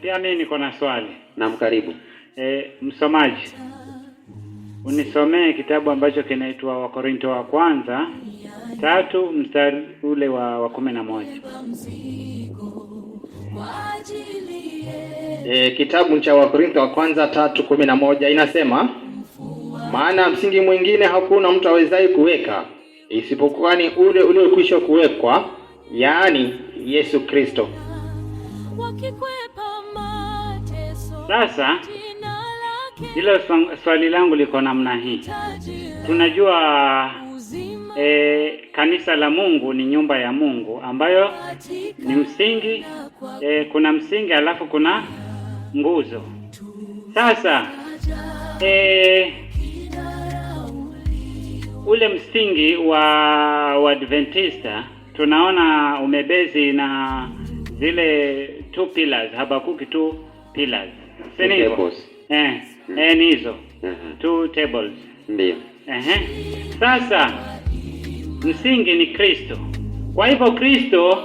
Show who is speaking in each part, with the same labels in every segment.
Speaker 1: Pia mimi niko na swali.
Speaker 2: Naam, karibu.
Speaker 1: Msomaji, unisomee kitabu ambacho kinaitwa Wakorintho wa kwanza 3 mstari ule wa 11.
Speaker 3: Kitabu cha Wakorintho wa kwanza 3:11 inasema, maana msingi mwingine hakuna mtu awezaye kuweka isipokuwa ni ule uliokwisha kuwekwa, yaani Yesu Kristo.
Speaker 1: Sasa hilo swali langu liko namna hii. Tunajua kanisa la Mungu ni nyumba ya Mungu ambayo ni msingi, kuna msingi alafu kuna nguzo. Sasa ule msingi wa Adventista tunaona umebezi na zile 2 pillars, Habakuki 2 pillars.
Speaker 2: Sinipo.
Speaker 1: Ni hizo 2 tables.
Speaker 2: Ndio.
Speaker 1: Sasa msingi ni Kristo. Kwa hivyo Kristo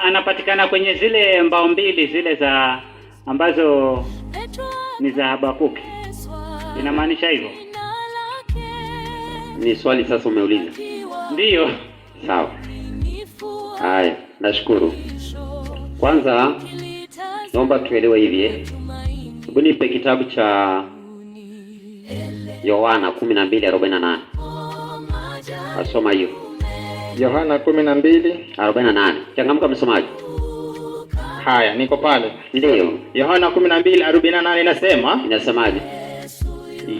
Speaker 1: anapatikana kwenye zile mbao mbili zile za ambazo ni za Habakuki. Inamaanisha hivyo?
Speaker 2: Ni swali sasa umeuliza.
Speaker 1: Ndiyo.
Speaker 2: Sawa. Haya, nashukuru. Kwanza naomba tuelewe hivi. Hebu nipe kitabu cha Yohana 12:48. Asoma hiyo.
Speaker 3: Yohana 12:48.
Speaker 2: Changamka msomaji.
Speaker 3: Haya, niko pale.
Speaker 2: Ndio.
Speaker 3: Yohana 12:48 inasema,
Speaker 2: Inasemaje?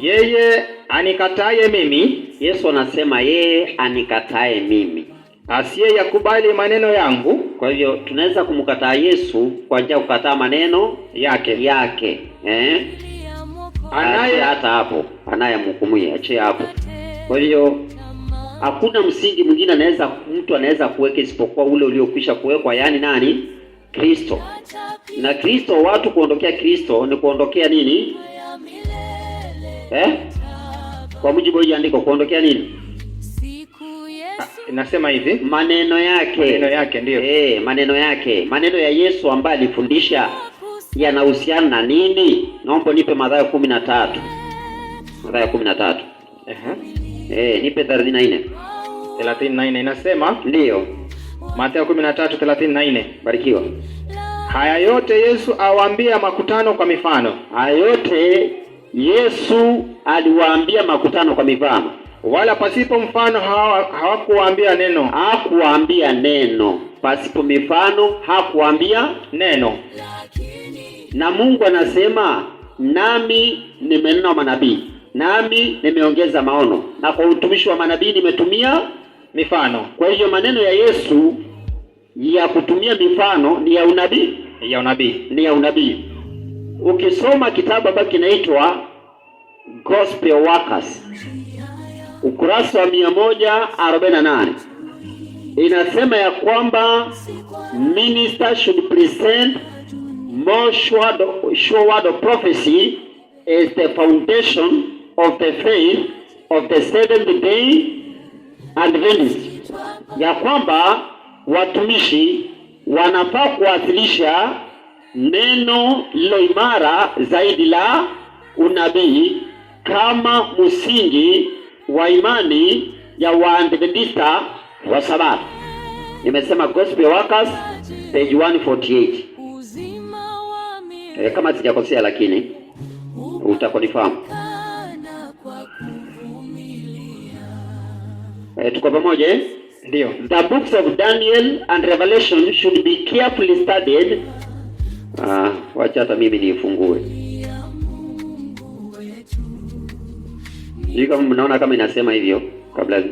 Speaker 3: yeye anikataye mimi,
Speaker 2: Yesu anasema yeye anikatae mimi,
Speaker 3: asiyeyakubali maneno yangu.
Speaker 2: Kwa hivyo tunaweza kumkataa Yesu kwa njia kukataa maneno yake.
Speaker 3: Anaye
Speaker 2: hata hapo, anayemhukumia achie hapo. Kwa hivyo hakuna msingi mwingine mtu anaweza kuweka isipokuwa ule uliokwisha kuwekwa, yani nani? Kristo. Na Kristo, watu kuondokea Kristo ni kuondokea nini? Kwa mujibu wa andiko, kuondokea nini?
Speaker 3: Inasema hivi,
Speaker 2: maneno yake ndio. Maneno yake. Maneno ya Yesu ambaye alifundisha yanahusiana na nini? Naomba nipe Mathayo 13. Mathayo 13. Nipe 34
Speaker 3: inasema,
Speaker 2: ndio.
Speaker 3: Mathayo 13:34.
Speaker 2: Barikiwa.
Speaker 3: Haya yote Yesu awaambia makutano kwa mifano.
Speaker 2: Haya yote Yesu aliwaambia makutano kwa mifano.
Speaker 3: Wala pasipo mfano hawakuambia neno.
Speaker 2: Hakuambia neno. Pasipo mifano hakuambia neno. Na Mungu anasema, nami nimenena manabii, nami nimeongeza maono, na kwa utumishi wa manabii nimetumia mifano. Kwa hiyo maneno ya Yesu ya kutumia mifano ni ya unabii. Ukisoma kitabu ambacho kinaitwa Gospel Workers, ukurasa wa 148, inasema ya kwamba minister should present more sure word of prophecy as the foundation of the faith of the Seventh Day Adventist, ya kwamba watumishi wanafaa kuwasilisha neno lilo imara zaidi la unabii kama msingi wa imani ya Waadventista wa Sabato. Nimesema Gospel Workers page 148. Kama sijakosea, lakini utakonifahamu. Tuko pamoja?
Speaker 3: Ndio.
Speaker 2: The books of Daniel and Revelation should be carefully studied. Wacha hata mimi niifungue. Kama mnaona kama inasema hivyo kabla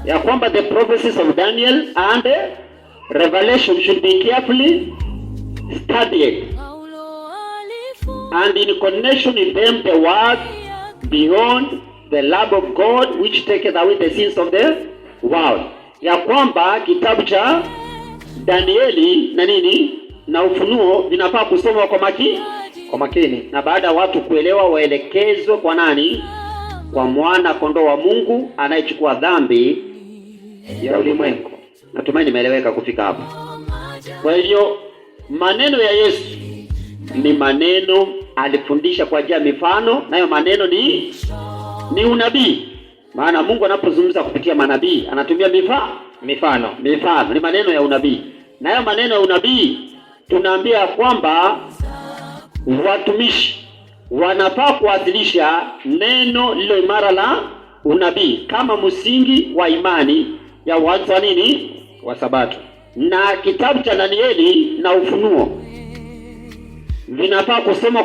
Speaker 2: ya kwamba the prophecies of Daniel and Revelation should be carefully studied, and in connection with them the word beyond the Lamb of God which taketh away the sins of the world. Ya kwamba kitabu cha Danieli na nini na Ufunuo vinafaa kusomwa kwa makini, na baada ya watu kuelewa waelekezwe kwa nani? Kwa mwana kondoo wa Mungu anayechukua dhambi ya ulimwengu. Natumaini nimeeleweka kufika hapo. Kwa hivyo maneno ya Yesu ni maneno alifundisha kwa njia ya mifano, nayo maneno ni unabii. Maana Mungu anapozungumza kupitia manabii anatumia mifano. Ni maneno ya unabii. Nayo maneno ya unabii tunaambia kwamba watumishi wanafaa kuwasilisha neno lilo imara la unabii kama msingi wa imani ya watu wa nini?
Speaker 3: Wa Sabato.
Speaker 2: Na kitabu cha Danieli na Ufunuo vinafaa kusoma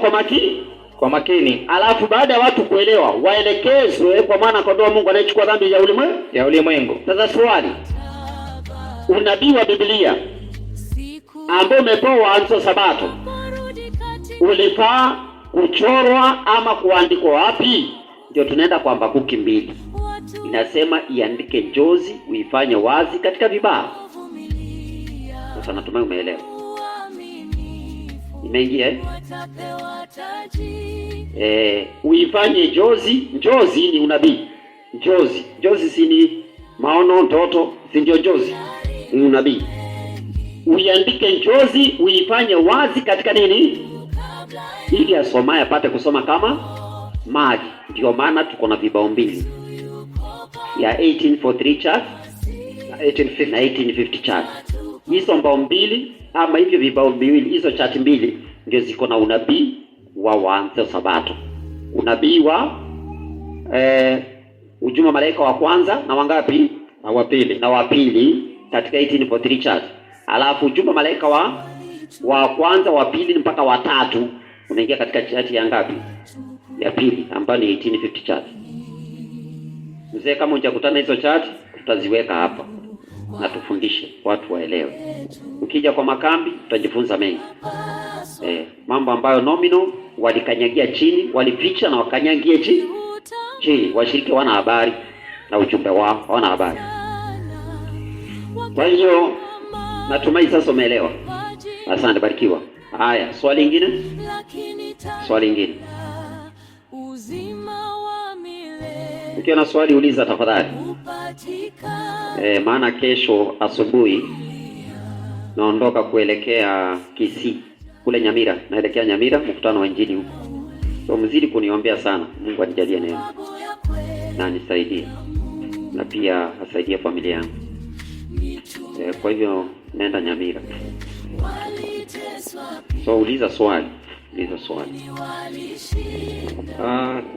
Speaker 2: kwa makini. Alafu baada ya watu kuelewa waelekezwe, kwa maana kondoo Mungu anayechukua dhambi ya ulimwengu. Sasa swali, unabii wa Biblia ambao umepewa waanzo Sabato ulifaa kuchorwa ama kuandikwa wapi? Ndio tunaenda kwa Habakuki 2. Inasema iandike njozi, uifanye wazi katika vibao. Sasa natumai umeelewa. Imeingia uifanye njozi. Njozi ni unabii. Njozi si ni maono, ndoto, si ndio njozi? Ni unabii. Uiandike njozi, uifanye wazi katika nini? Ili asomaye apate kusoma kama maji. Ndio maana tuko na vibao mbili ya 1843 chart na 1850 chart. Hizo mbao mbili ama hivyo vibao viwili, hizo chart mbili ndio ziko na unabii wa waanzo Sabato. Unabii wa ujumbe malaika wa kwanza na wangapi? Na wa pili katika 1843 chart. Alafu ujumbe malaika wa kwanza, wa pili mpaka wa tatu unaingia katika chart ya ngapi? Ya pili, ambayo ni 1850 chart. Mzee, kama hujakutana hizo chart tutaziweka hapa na tufundishe watu waelewe. Ukija kwa makambi tutajifunza mengi. Mambo ambayo nomino walikanyagia chini, walificha na wakanyagie chini. Washiriki wana habari na ujumbe wao, wana habari. Kwa hiyo natumai sasa umeelewa. Asante, barikiwa. Haya, swali lingine? Ukiwa na swali uliza tafadhali. Maana kesho asubuhi naondoka kuelekea Kisii kule Nyamira. Naelekea Nyamira, mkutano wa injili huko. So mzidi kuniombea sana. Mungu anijalie neema na nisaidie, na pia asaidie familia yangu. Kwa hivyo naenda Nyamira. So uliza swali.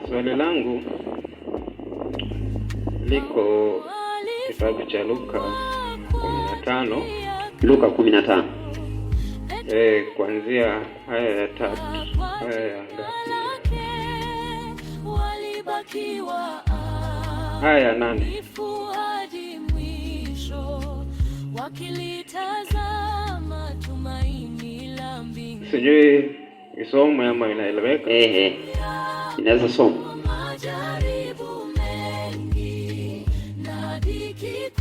Speaker 3: Swali langu liko kitabu cha Luka 15.
Speaker 2: Luka 15.
Speaker 3: Kuanzia haya ya 3. Haya ya ngapi? Haya ya 8. Sijui isomo ama inaeleweka?
Speaker 2: Inaweza somo.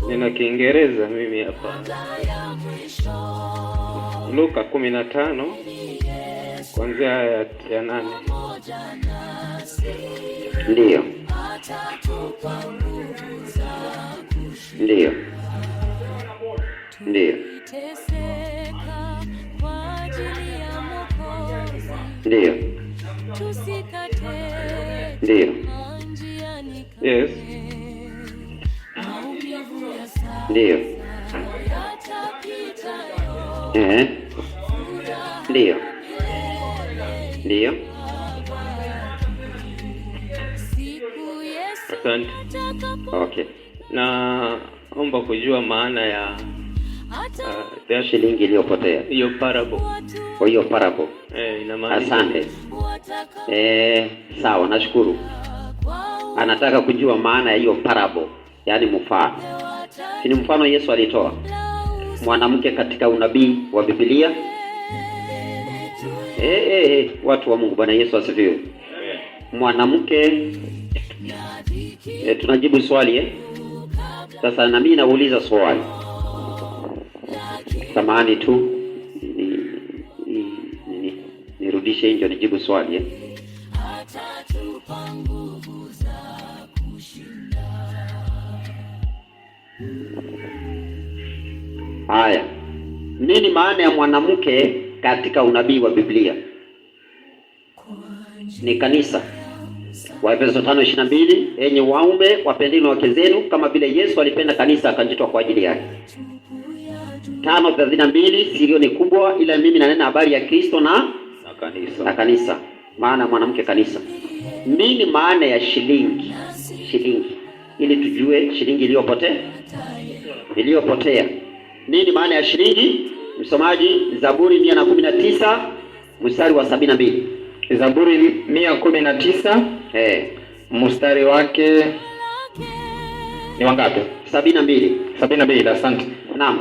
Speaker 3: Nina Kiingereza mimi hapa. Luka 15 kuanzia ya 8.
Speaker 2: Ndio. Ndio.
Speaker 3: Yes.
Speaker 2: Ndio. Ndio.
Speaker 3: Asante.
Speaker 2: Okay.
Speaker 3: Naomba kujua maana ya
Speaker 2: shilingi iliyopotea.
Speaker 3: Hiyo parable.
Speaker 2: Kwa hiyo parable.
Speaker 3: Ina maana.
Speaker 2: Asante. Sawa, nashukuru. Anataka kujua maana ya hiyo parable, yaani mfano. Si ni mfano Yesu alitoa mwanamke katika unabii wa Biblia. Watu wa Mungu, Bwana Yesu asifiwe. Mwanamke, tunajibu swali Sasa na mimi nauliza swali. Samahani tu nirudishe nje nijibu swali Haya. Nini maana ya mwanamke katika unabii wa Biblia? Ni kanisa. Waefeso 5:22, enyi waume wapendeni wake zenu kama vile Yesu alipenda kanisa akajitoa kwa ajili yake. 5:32, siri ni kubwa ila mimi nanena habari ya Kristo na kanisa. Maana mwanamke kanisa. Nini maana ya shilingi? Ili tujue shilingi iliyopotea. Nini maana ya shilingi? Msomaji, Zaburi 119 mstari wa 72.
Speaker 3: Zaburi 119 mstari wake ni wangapi? 72. Asante.
Speaker 2: Naam.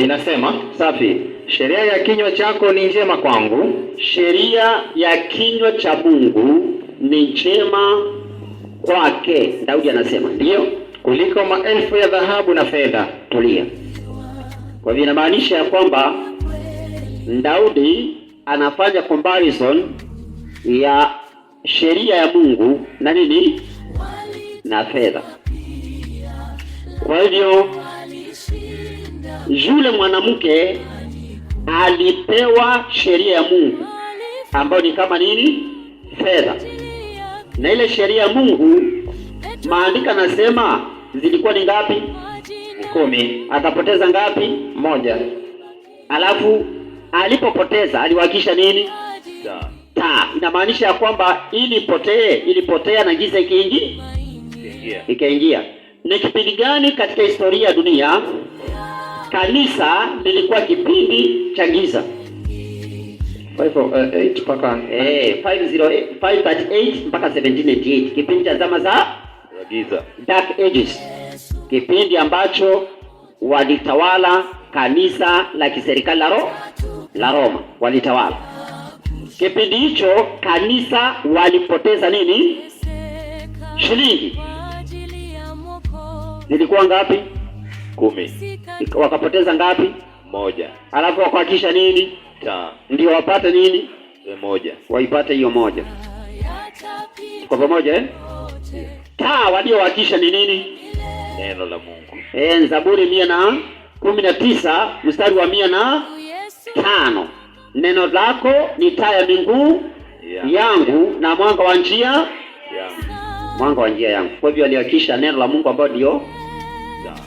Speaker 3: Inasema,
Speaker 2: safi.
Speaker 3: Sheria ya kinywa chako ni njema kwangu.
Speaker 2: Sheria ya kinywa cha Mungu ni njema kwake. Daudi anasema, ndio,
Speaker 3: kuliko maelfu ya dhahabu na fedha.
Speaker 2: Tulia. Kwa hivyo inamaanisha ya kwamba Daudi anafanya comparison ya sheria ya Mungu na nini? Na fedha. Kwa hivyo yule mwanamke alipewa sheria ya Mungu ambayo ni kama nini? Fedha. Na ile sheria ya Mungu maandiko nasema zilikuwa ni ngapi?
Speaker 3: 10.
Speaker 2: Akapoteza ngapi?
Speaker 3: 1.
Speaker 2: Alafu alipopoteza aliwakisha nini? Taa. Inamaanisha ya kwamba ilipotea na giza ikaingia. Ni kipindi gani katika historia ya dunia kanisa lilikuwa kipindi cha giza?
Speaker 3: 508 mpaka
Speaker 2: 538 mpaka 1788, kipindi cha zama za
Speaker 3: giza,
Speaker 2: Dark Ages, kipindi ambacho walitawala kanisa la kiserikali la Roma, walitawala. Kipindi hicho kanisa walipoteza nini? Shilingi. Zilikuwa ngapi?
Speaker 3: 10.
Speaker 2: Wakapoteza ngapi?
Speaker 3: 1.
Speaker 2: Alafu wakahakisha nini?
Speaker 3: Taa.
Speaker 2: Ndio wapate nini?
Speaker 3: 1.
Speaker 2: Waipate hiyo 1. Kwa pamoja Taa waliohakisha ni nini?
Speaker 3: Neno la Mungu.
Speaker 2: Zaburi 119 mstari wa 105. Neno lako ni taa ya miguu yangu na mwanga wa njia yangu. Kwa hivyo walihakisha neno la Mungu ambalo ndio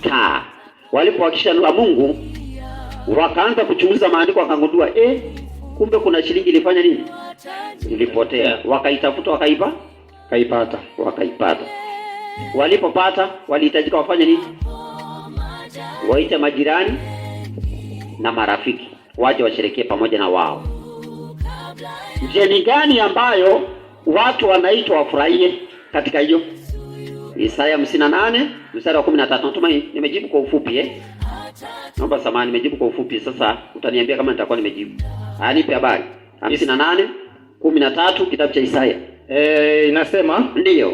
Speaker 2: taa. Walipohakisha neno la Mungu, wakaanza kuchunguza maandiko, wakagundua kumbe kuna shilingi ilifanya nini? Ilipotea. Wakaitafuta, wakaipata. Walipopata, walihitajika wafanye nini? Waite majirani na marafiki waje washerekee pamoja na wao. Je, ni gani ambayo watu wanaitwa wafurahie katika hiyo? Isaya 58 mstari wa 13. Natumai nimejibu kwa ufupi Naomba samahani, nimejibu kwa ufupi. Sasa utaniambia kama nitakuwa nimejibu. Nipe habari. 58:13 kitabu cha Isaya.
Speaker 3: Inasema,
Speaker 2: ndiyo.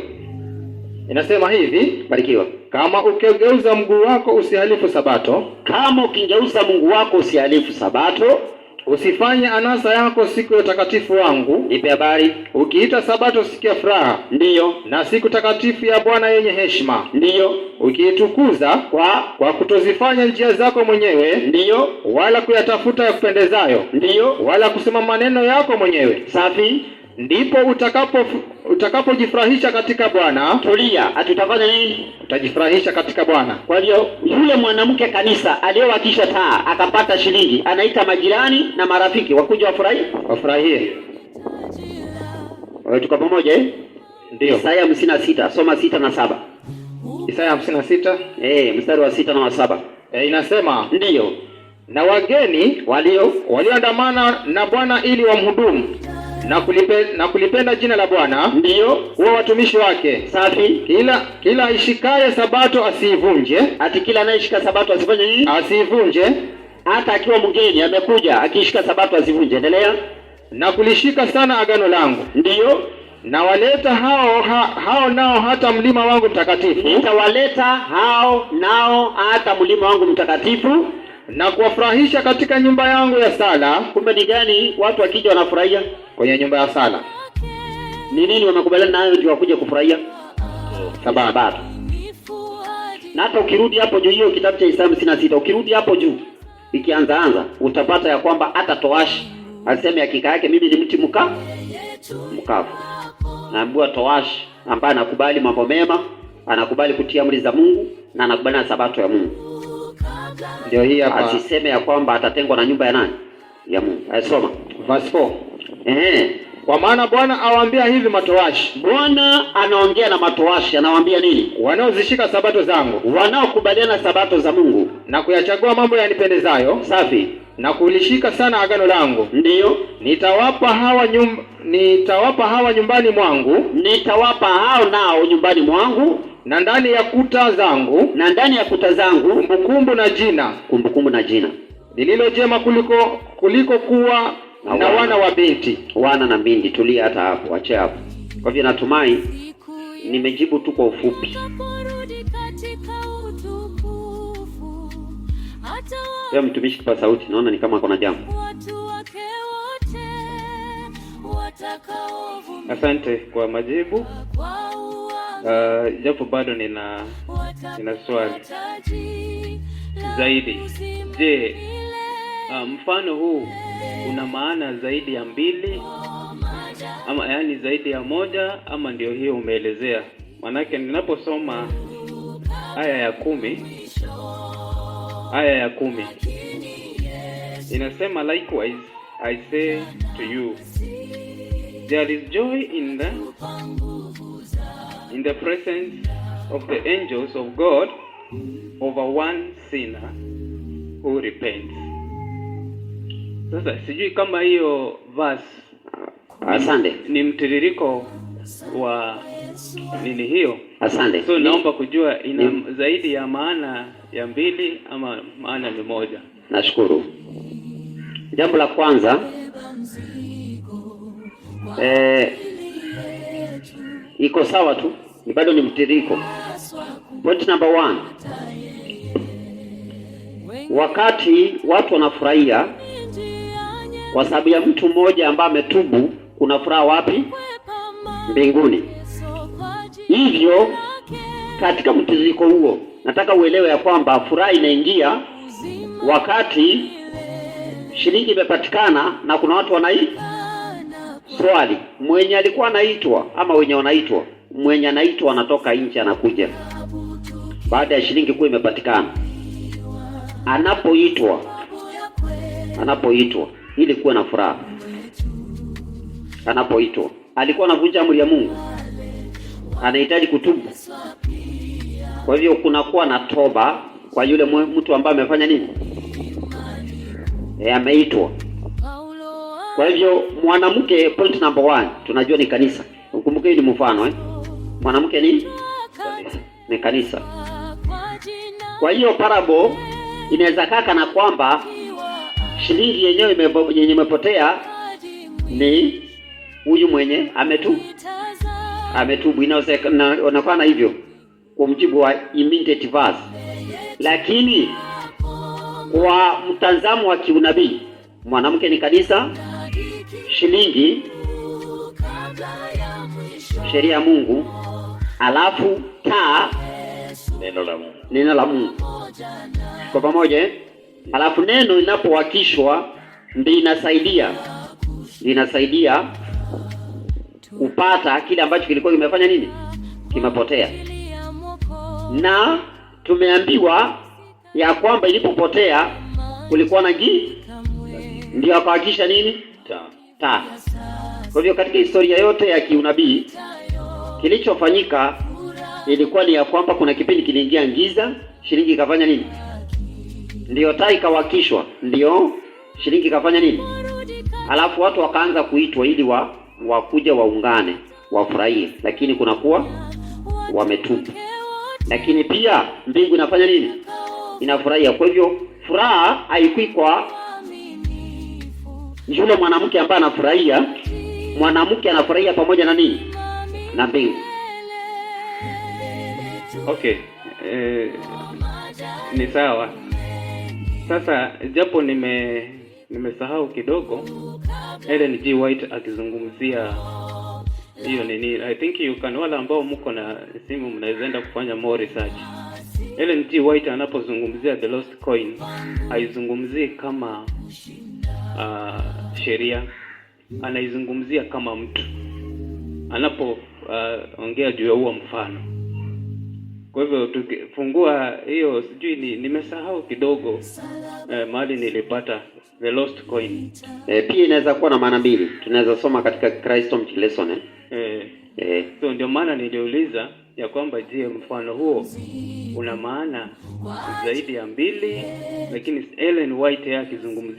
Speaker 3: Inasema hivi,
Speaker 2: barikiwa.
Speaker 3: Kama ukigeuza mguu wako usihalifu sabato.
Speaker 2: Kama ukigeuza mguu wako usihalifu sabato.
Speaker 3: Usifanye anasa yako siku ya utakatifu wangu.
Speaker 2: Nipe habari.
Speaker 3: Ukiita sabato siku ya furaha.
Speaker 2: Ndiyo.
Speaker 3: Na siku takatifu ya Bwana yenye heshima.
Speaker 2: Ndiyo.
Speaker 3: Ukiitukuza kwa kutozifanya njia zako mwenyewe.
Speaker 2: Ndiyo.
Speaker 3: Wala kuyatafuta ya kupendezayo.
Speaker 2: Ndiyo.
Speaker 3: Wala kusema maneno yako mwenyewe.
Speaker 2: Safi.
Speaker 3: Ndipo utakapojifurahisha katika Bwana.
Speaker 2: Tulia, tutafanya nini?
Speaker 3: Utajifurahisha katika Bwana.
Speaker 2: Kwa hiyo yule mwanamke kanisa aliyowakisha taa akapata shilingi, anaita majirani na marafiki wakuja wafurahie. Tuko pamoja
Speaker 3: Ndio.
Speaker 2: Isaya 56, soma 6 na 7.
Speaker 3: Isaya 56
Speaker 2: mstari wa 6 na wa 7.
Speaker 3: Inasema,
Speaker 2: ndiyo,
Speaker 3: na wageni walioandamana na Bwana ili wamhudumu na kulipenda jina la Bwana,
Speaker 2: ndiyo,
Speaker 3: huwa watumishi wake.
Speaker 2: Safi.
Speaker 3: Kila aishikaye sabato asiivunje.
Speaker 2: Ati kila anayeshika sabato asifanye nini?
Speaker 3: Asiivunje.
Speaker 2: Hata akiwa mgeni amekuja akishika sabato asivunje. Endelea.
Speaker 3: Na kulishika sana agano langu.
Speaker 2: Ndiyo.
Speaker 3: Na waleta hao nao hata mlima wangu mtakatifu.
Speaker 2: Nitawaleta hao nao hata mlima wangu mtakatifu.
Speaker 3: Na kuwafurahisha katika nyumba yangu ya sala.
Speaker 2: Kumbe ni gani watu wakija wanafurahia?
Speaker 3: Kwenye nyumba ya sala.
Speaker 2: Ni nini wamekubaliana nayo ndio wakuja kufurahia? Sabato. Na hata ukirudi hapo juu, hiyo kitabu cha Isaya 56, ukirudi hapo juu ikianza utapata ya kwamba hata towashi aseme hakika yake mimi ni mti mkavu. Naambiwa towashi ambaye anakubali mambo mema, anakubali kutia amri za Mungu na anakubali na sabato ya Mungu.
Speaker 3: Ndio hii hapa.
Speaker 2: Asiseme ya kwamba atatengwa na nyumba ya nani? Ya Mungu. Ayasoma
Speaker 3: verse 4. Kwa maana Bwana awaambia hivi matowashi.
Speaker 2: Bwana anaongea na matowashi, anawaambia nini?
Speaker 3: Wanaozishika sabato zangu,
Speaker 2: wanaokubaliana sabato za Mungu
Speaker 3: na kuyachagua mambo yanipendezayo.
Speaker 2: Safi.
Speaker 3: Na kulishika sana agano langu.
Speaker 2: Ndiyo.
Speaker 3: Nitawapa hawa nyumbani mwangu.
Speaker 2: Nitawapa hao nao nyumbani mwangu,
Speaker 3: na ndani ya kuta zangu.
Speaker 2: Na ndani ya kuta zangu
Speaker 3: kumbukumbu na jina lililo jema kuliko kuwa na wana wa binti.
Speaker 2: Wana na binti, tulia hata hapo, ache hapo. Kwa hivyo natumai nimejibu tu kwa ufupi. Leo mtumishi kwa sauti, naona ni kama kuna jambo.
Speaker 4: Asante kwa majibu. Japo bado nina swali zaidi. Je, mfano huu una maana zaidi ya mbili ama yaani zaidi ya moja ama ndio hiyo umeelezea? Manake ninaposoma aya ya 10 inasema, likewise I say to you there is joy in the presence of the angels of God over one sinner who repents. Sasa sijui kama hiyo verse
Speaker 2: asante
Speaker 4: ni mtiririko wa nini hiyo.
Speaker 2: Asante.
Speaker 4: So naomba kujua ina zaidi ya maana ya mbili ama maana ni moja.
Speaker 2: Nashukuru. Jambo la kwanza iko sawa tu, ni bado ni mtiririko. Point number 1. Wakati watu wanafurahia kwa sababu ya mtu mmoja ambaye ametubu, kuna furaha wapi? Mbinguni. Hivyo katika mtiririko huo nataka uelewe ya kwamba furaha inaingia wakati shilingi imepatikana na kuna watu swali, mwenye alikuwa anaitwa ama wenye wanaitwa, mwenye anaitwa anatoka nje anakuja baada ya shilingi kuwa imepatikana. Anapoitwa ili kuwa na furaha. Anapoitwa alikuwa anavunja amri ya Mungu, anahitaji kutubu. Kwa hivyo kunakuwa na toba kwa yule mtu ambaye amefanya nini? Ameitwa. Kwa hivyo mwanamke, point number 1, tunajua ni kanisa. Ukumbuke hii ni mfano mwanamke ni kanisa. Kwa hiyo parable inaweza kaka na kwamba shilingi yenyewe imepotea ni huyu mwenye ametubu. Inaonekana hivyo kwa mjibu wa immediate verse. Lakini kwa mtazamo wa kiunabii, mwanamke ni kanisa, shilingi sheria ya Mungu, alafu taa neno la Mungu. Kwa pamoja alafu neno linapowakishwa ndio inasaidia kupata kile ambacho kilikuwa kimefanya nini? Kimepotea. Na tumeambiwa ya kwamba ilipopotea kulikuwa na ndio akawakisha nini? Taa. Kwa hivyo katika historia yote ya kiunabii kilichofanyika ilikuwa ni ya kwamba kuna kipindi kiliingia giza, shilingi ikafanya nini? Ndio taa ikawakishwa, ndio shilingi ikafanya nini? Alafu watu wakaanza kuitwa ili wakuja waungane, wafurahie, lakini kunakuwa wametubu. Lakini pia mbingu inafanya nini? Inafurahia. Kwa hivyo furaha haikui kwa yule mwanamke ambaye anafurahia. Mwanamke anafurahia pamoja na nini? Na mbingu.
Speaker 4: Okay. Ni sawa. Sasa japo nimesahau kidogo, Ellen G. White akizungumzia hiyo nini, I think you can, wala ambao mko na simu mnaweza enda kufanya more research. Ellen G. White anapozungumzia the lost coin haizungumzii kama sheria, anaizungumzia kama mtu anapoongea juu ya huo mfano. Kwa hivyo tukifungua hiyo, sijui nimesahau kidogo mahali nilipata the lost coin.
Speaker 2: Pia inaweza kuwa na maana mbili. Tunaweza soma katika Christology lesson
Speaker 4: So ndio maana niliuliza ya kwamba je, mfano huo una maana zaidi ya mbili, lakini Ellen White yeye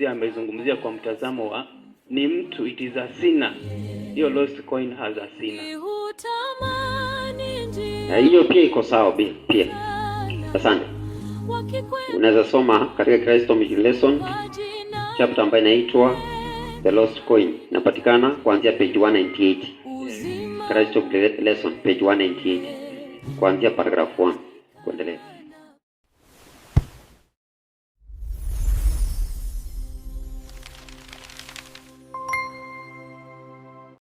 Speaker 4: amezungumzia kwa mtazamo wa ni mtu, it is a sinner. Hiyo lost coin has a sinner.
Speaker 2: Hiyo pia iko sawa pia. Asante. Unaweza soma katika Christology lesson chapter ambayo inaitwa The Lost Coin. Inapatikana kuanzia page 198. Christology lesson page 198 kuanzia paragraph 1 kuendelea.